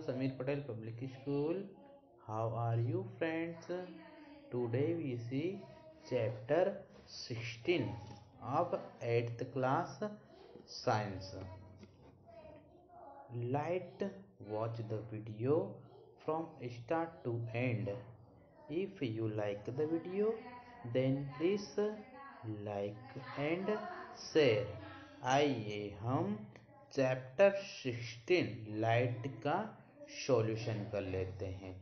Samir Patel Public School. How are you, friends? Today we see chapter 16 of 8th class science. Light, watch the video from start to end. If you like the video, then please like and share. आइए हम chapter 16 light का solution कर लेते हैं।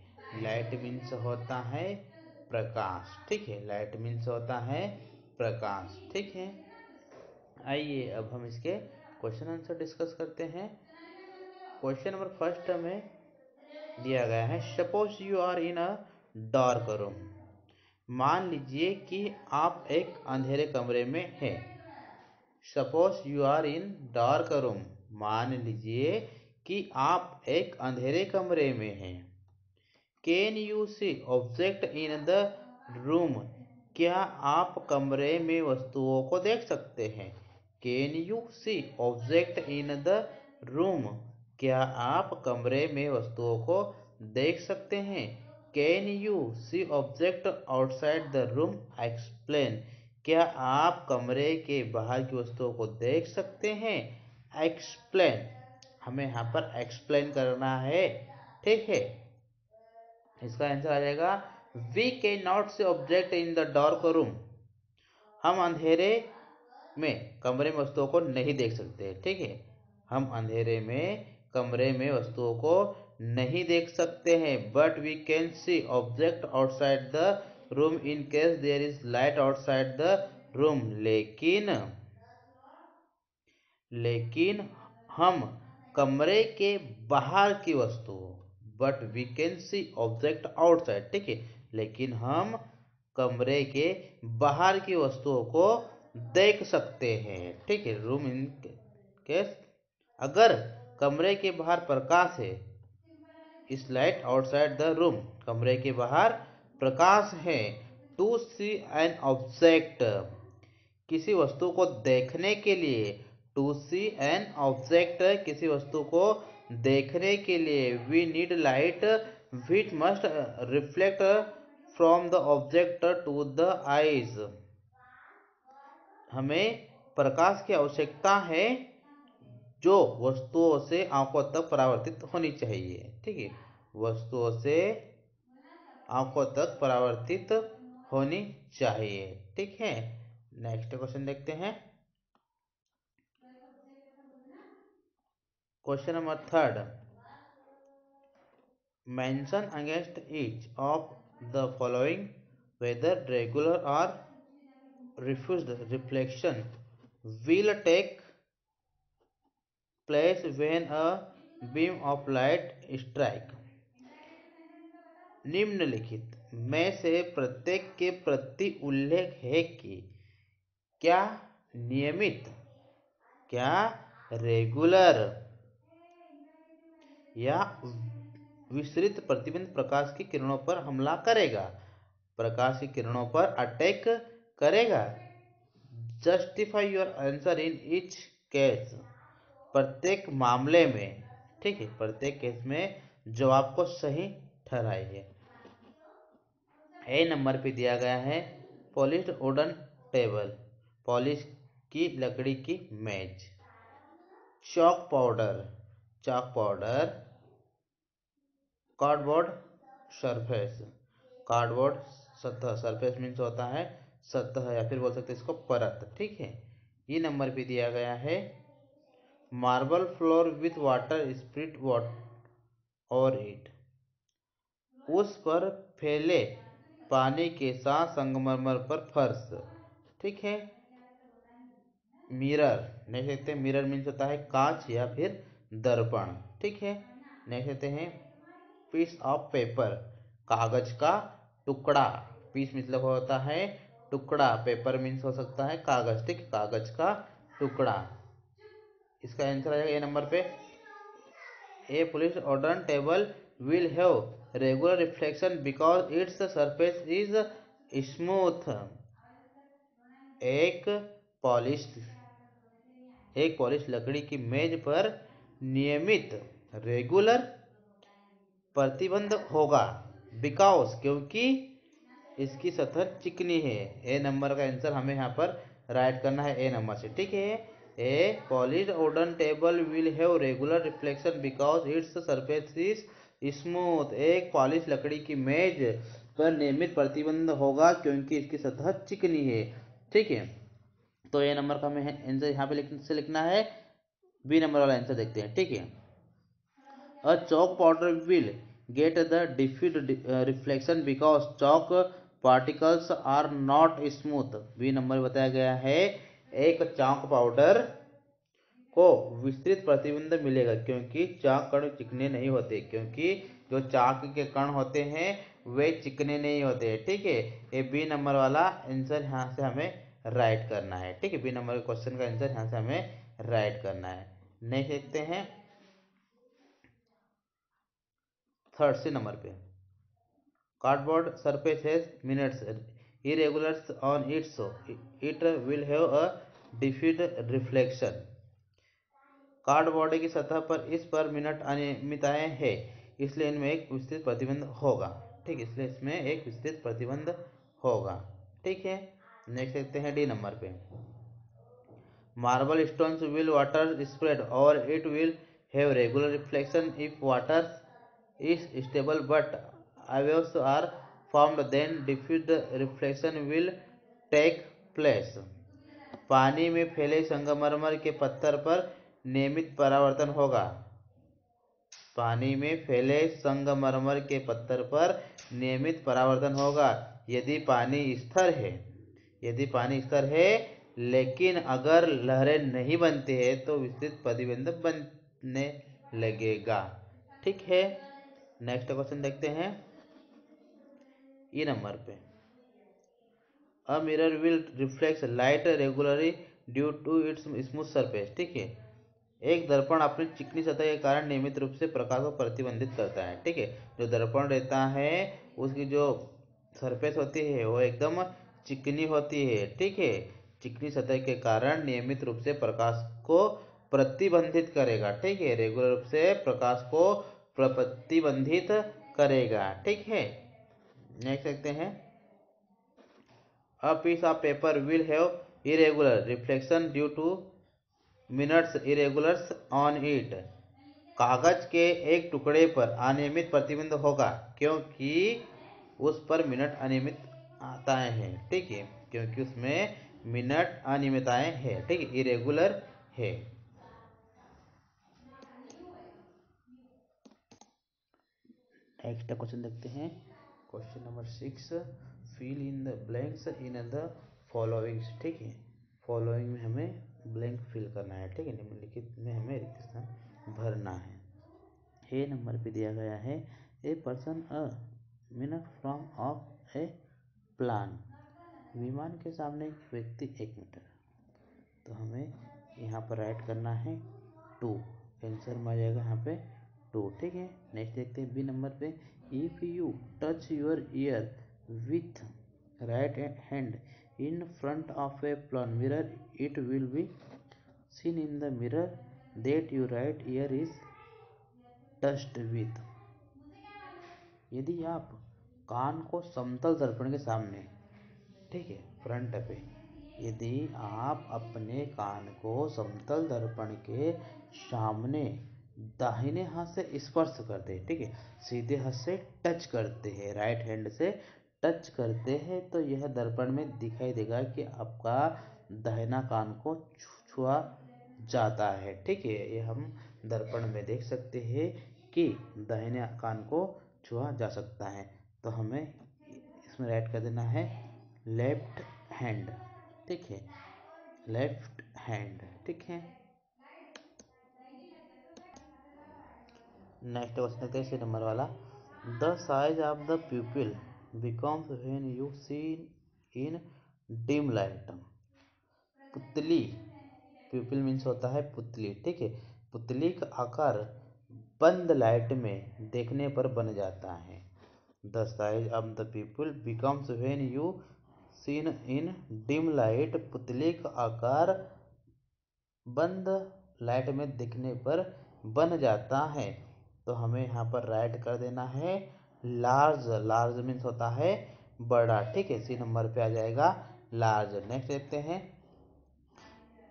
Light means होता है प्रकाश, ठीक है। लाइट मीन्स होता है प्रकाश, ठीक है। आइए अब हम इसके क्वेश्चन आंसर डिस्कस करते हैं। क्वेश्चन नंबर फर्स्ट में दिया गया है, suppose you are in a dark room. मान लीजिए कि आप एक अंधेरे कमरे में हैं। Suppose you are in dark room, मान लीजिए कि आप एक अंधेरे कमरे में हैं। Can you see object in the room, क्या आप कमरे में वस्तुओं को देख सकते हैं। Can you see object in the room, क्या आप कमरे में वस्तुओं को देख सकते हैं। Can you see object outside the room, explain, क्या आप कमरे के बाहर की वस्तुओं को देख सकते हैं। एक्सप्लेन, हमें यहाँ पर एक्सप्लेन करना है, ठीक है। इसका आंसर आ जाएगा, we can not see object in the dark room. हम अंधेरे में कमरे में वस्तुओं को नहीं देख सकते, ठीक है। हम अंधेरे में कमरे में वस्तुओं को नहीं देख सकते हैं। But we can see object outside the room in case there is light outside the room. लेकिन हम कमरे के बाहर की वस्तुओं, but we can see object outside, ठीक है। लेकिन हम कमरे के बाहर की वस्तुओं को देख सकते हैं, ठीक है। रूम इन केस, अगर कमरे के बाहर प्रकाश है, इस लाइट आउटसाइड द रूम, कमरे के बाहर प्रकाश है। टू सी एन ऑब्जेक्ट, किसी वस्तु को देखने के लिए। टू सी एन ऑब्जेक्ट, किसी वस्तु को देखने के लिए we need light which must reflect from the object to the eyes, हमें प्रकाश की आवश्यकता है जो वस्तुओं से आंखों तक परावर्तित होनी चाहिए, ठीक है। वस्तुओं से आंखों तक परावर्तित होनी चाहिए, ठीक है। नेक्स्ट क्वेश्चन देखते हैं। Question number third, mention against each of the following whether regular or refused reflection will take place when a beam of light strike। निम्नलिखित में से प्रत्येक के प्रति उल्लेख है कि क्या नियमित, क्या रेगुलर या विस्तृत प्रतिबिंब प्रकाश की किरणों पर हमला करेगा, प्रकाश की किरणों पर अटैक करेगा। Justify your answer in each case, प्रत्येक मामले में, ठीक है। प्रत्येक केस में जवाब को सही ठहराइए। ए नंबर पे दिया गया है, पॉलिश्ड वुडन टेबल, पॉलिश की लकड़ी की मेज। Chalk powder, chalk powder. Cardboard surface, cardboard सतह, सरफेस मीन्स होता है सतह या फिर बोल सकते हैं इसको परत, ठीक है। ये नंबर पे दिया गया है, marble floor with water spirit और इट, उस पर फैले पानी के साथ संगमरमर पर फर्श, ठीक है। मिरर, नहीं सकते, मिरर मीन्स होता है कांच या फिर दर्पण, ठीक है। नहीं सकते हैं, पीस ऑफ पेपर, कागज का टुकड़ा। पीस मतलब होता है टुकड़ा, पेपर मीन्स हो सकता है कागज, ठीक, कागज का टुकड़ा। इसका आंसर आ जाएगा ए नंबर पे। A polished wooden table will have regular reflection because its surface is smooth. एक पॉलिश एक पॉलिश लकड़ी की मेज पर नियमित, रेगुलर प्रतिबंध होगा, बिकॉज क्योंकि इसकी सतह चिकनी है। ए नंबर का आंसर हमें यहाँ पर राइट करना है ए नंबर से, ठीक है। A polished wooden table will have regular reflection because its surface is smooth. एक पॉलिश लकड़ी की मेज पर नियमित प्रतिबंध होगा क्योंकि इसकी सतह चिकनी है, ठीक है। तो ए नंबर का हमें आंसर यहाँ पे लिखना है। बी नंबर वाला आंसर देखते हैं, ठीक है। A chalk powder will get the diffused reflection because chalk particles are not smooth। B number बताया गया है, एक चाक पाउडर को विस्तृत प्रतिबिंब मिलेगा क्योंकि चाक कण चिकने नहीं होते, क्योंकि जो चाक के कण होते हैं वे चिकने नहीं होते, ठीक है। ये बी नंबर वाला आंसर यहाँ से हमें राइट करना है, ठीक है। बी नंबर के क्वेश्चन का आंसर यहाँ से हमें राइट करना है। नेक्स्ट देखते हैं थर्ड सी नंबर पे। Cardboard surface has minutes irregulars on it, so it will have a diffused reflection। Cardboard की सतह पर इस पर मिनट अनियमितताएं हैं, इसलिए इनमें एक विस्तृत प्रतिबंध होगा, ठीक। इसलिए इसमें एक विस्तृत प्रतिबंध होगा, ठीक है। नेक्स्ट देखते हैं डी नंबर पे। Marble stones will water spread और it will have regular reflection if water is stable but waves are formed, then diffused reflection will take place। पानी में फैले संगमरमर के पत्थर पर नियमित परावर्तन होगा। पानी में फैले संगमरमर के पत्थर पर नियमित परावर्तन होगा यदि पानी स्थिर है। यदि पानी स्थिर है लेकिन अगर लहरें नहीं बनती है तो विस्तृत प्रतिबिंब बनने लगेगा, ठीक है। नेक्स्ट क्वेश्चन देखते हैं ई नंबर पे। A mirror will reflect light regularly due to its smooth surface, ठीक है। एक दर्पण अपनी चिकनी सतह के कारण नियमित रूप से प्रकाश को प्रतिबंधित करता है, ठीक है। जो दर्पण रहता है उसकी जो सरफेस होती है वो एकदम चिकनी होती है, ठीक है। चिकनी सतह के कारण नियमित रूप से प्रकाश को प्रतिबंधित करेगा, ठीक है। रेगुलर रूप से प्रकाश को प्रतिबंधित करेगा, ठीक है। नेक्स्ट देखते हैं a piece of paper will have irregular reflection due to minutes irregulars on it. कागज के एक टुकड़े पर अनियमित प्रतिबिंब होगा क्योंकि उस पर मिनट अनियमितताएं हैं, ठीक है। क्योंकि उसमें मिनट अनियमितताएं हैं, ठीक है, इरेगुलर है। नेक्स्ट क्वेश्चन देखते हैं question number 6। Fill in the blanks in the followings, ठीक है। फॉलोइंग में हमें ब्लैंक फिल करना है, ठीक है। निम्नलिखित में हमें रिक्त स्थान भरना है। ए नंबर पे दिया गया है a person a minute from of A plan. विमान के सामने एक व्यक्ति 1 मीटर। तो हमें यहाँ पर राइट करना है 2। आंसर में आ जाएगा यहाँ पे 2, ठीक है। नेक्स्ट देखते हैं बी नंबर पे। If you touch your year with right hand in front of A plane mirror it will be seen in the mirror that your right year is touched with. यदि आप कान को समतल दर्पण के सामने, ठीक है, फ्रंट पे, यदि आप अपने कान को समतल दर्पण के सामने दाहिने हाथ से स्पर्श करते हैं, ठीक है, सीधे हाथ से टच करते हैं, राइट हैंड से टच करते हैं, तो यह दर्पण में दिखाई देगा कि आपका दाहिना कान को छुआ जाता है, ठीक है। ये हम दर्पण में देख सकते हैं कि दाहिने कान को छुआ जा सकता है। तो हमें इसमें राइट कर देना है लेफ्ट हैंड, ठीक है, लेफ्ट हैंड, ठीक है। नेक्स्ट क्वेश्चन देखते हैं नंबर वाला। The size of the pupil becomes when you see in dim light. पुतली, प्यूपिल मीन्स होता है पुतली, ठीक है। पुतली का आकार बंद लाइट में देखने पर बन जाता है। The size of the pupil becomes when you seen in dim light. पुतली का आकार बंद लाइट में दिखने पर बन जाता है। तो हमें यहाँ पर राइट कर देना है लार्ज। लार्ज मीन्स होता है बड़ा, ठीक है, सी नंबर पे आ जाएगा लार्ज। नेक्स्ट देखते हैं,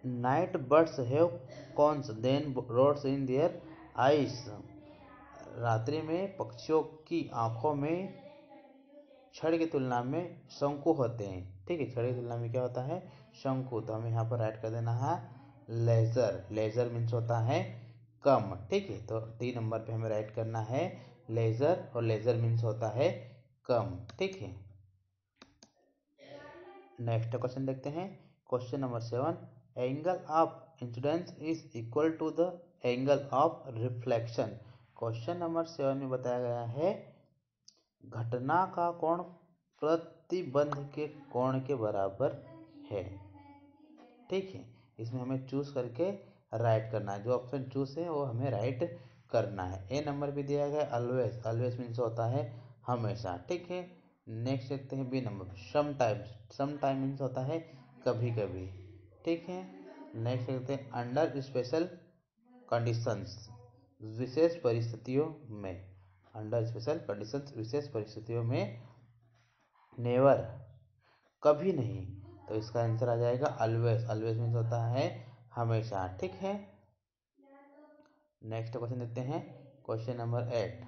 night birds have cones than rods in their eyes. रात्रि में पक्षियों की आंखों में छड़ की तुलना में शंकु होते हैं, ठीक है, छड़ की तुलना में क्या होता है, शंकु। तो हमें यहाँ पर राइट कर देना है लेजर। लेजर मीन्स होता है कम, ठीक है, तो 3 नंबर पे हमें राइट करना है लेजर, और लेजर मीन्स होता है कम, ठीक है। नेक्स्ट क्वेश्चन देखते हैं, question number 7, angle of incidence is equal to the angle of reflection. Question number 7 में बताया गया है घटना का कोण प्रतिबंध के कोण के बराबर है, ठीक है। इसमें हमें चूज करके राइट करना है, जो ऑप्शन चूज है वो हमें राइट करना है। ए नंबर पे दिया गया ऑलवेज। ऑलवेज मीन्स होता है हमेशा, ठीक है। नेक्स्ट देखते हैं B number, sometimes. Sometime means होता है कभी कभी, ठीक है। नेक्स्ट देखते हैं अंडर स्पेशल कंडीशंस, विशेष परिस्थितियों में। अंडर स्पेशल कंडीशंस, विशेष परिस्थितियों में, नेवर कभी नहीं। तो इसका आंसर आ जाएगा ऑलवेज। ऑलवेज मीन्स होता है हमेशा, ठीक है। नेक्स्ट क्वेश्चन देखते हैं, question number 8,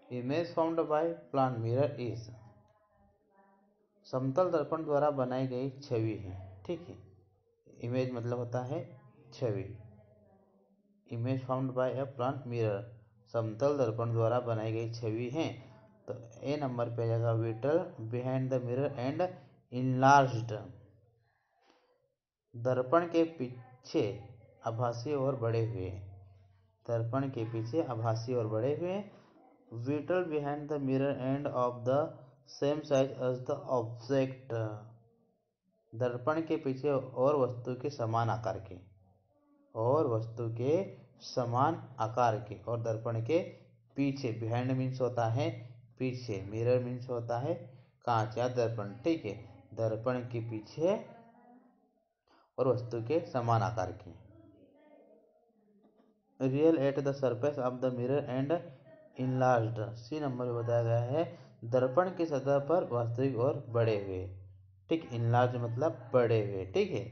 image found by plant mirror is. समतल दर्पण द्वारा बनाई गई छवि है, ठीक है। इमेज मतलब होता है छवि। Image found by a plant mirror, समतल दर्पण द्वारा बनाई गई छवि है। तो ए नंबर पे आ जाएगा virtual behind the mirror and enlarged. दर्पण के पीछे आभासी और बड़े हुए। दर्पण के पीछे आभासी और बड़े हुए। Virtual behind the mirror and of the same size as the object. दर्पण के पीछे और वस्तु के समान आकार के, और वस्तु के समान आकार के, और दर्पण के पीछे। बिहाइंड मीन्स होता है पीछे, मिरर मीन्स होता है कांच या दर्पण, ठीक है। दर्पण के पीछे और वस्तु के समान आकार के। Real at the surface of the mirror and enlarged. C number में बताया गया है दर्पण की सतह पर वास्तविक और बड़े हुए, ठीक। इनलार्ज मतलब बड़े हुए, ठीक है।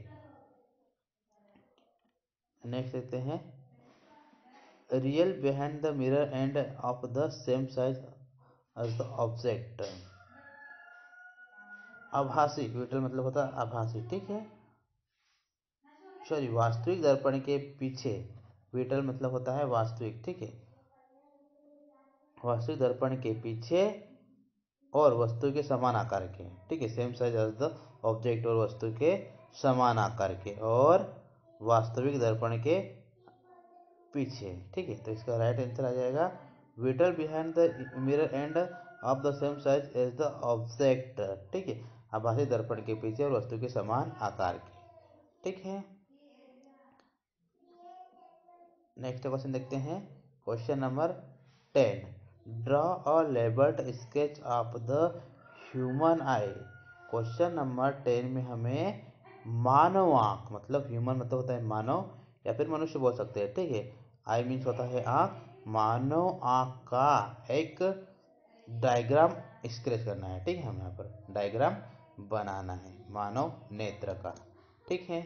नेक्स्ट देखते हैं, real behind the mirror and of the same size as the object. आभासी, विटल मतलब होता है आभासी, ठीक है। सॉरी, वास्तविक दर्पण के पीछे, विटल मतलब होता है वास्तविक, ठीक है। वास्तविक दर्पण के पीछे और वस्तु के समान आकार के, ठीक है। Same size as the object, और वस्तु के समान आकार के, और वास्तविक दर्पण के पीछे, ठीक है। तो इसका राइट आंसर आ जाएगा virtual behind the mirror and of the same size as the object, ठीक है। आभासी दर्पण के पीछे और वस्तु के समान आकार के, ठीक है। नेक्स्ट क्वेश्चन देखते हैं, question number 10, draw a labelled sketch of the human I. Question number 10 में हमें मानव आंख, मतलब ह्यूमन मतलब होता है मानव या फिर मनुष्य बोल सकते हैं, ठीक है। आई मीन्स होता है आंख। मानव आंख का एक डायग्राम स्केच करना है, ठीक है। हमें यहाँ पर डायग्राम बनाना है मानव नेत्र का, ठीक है।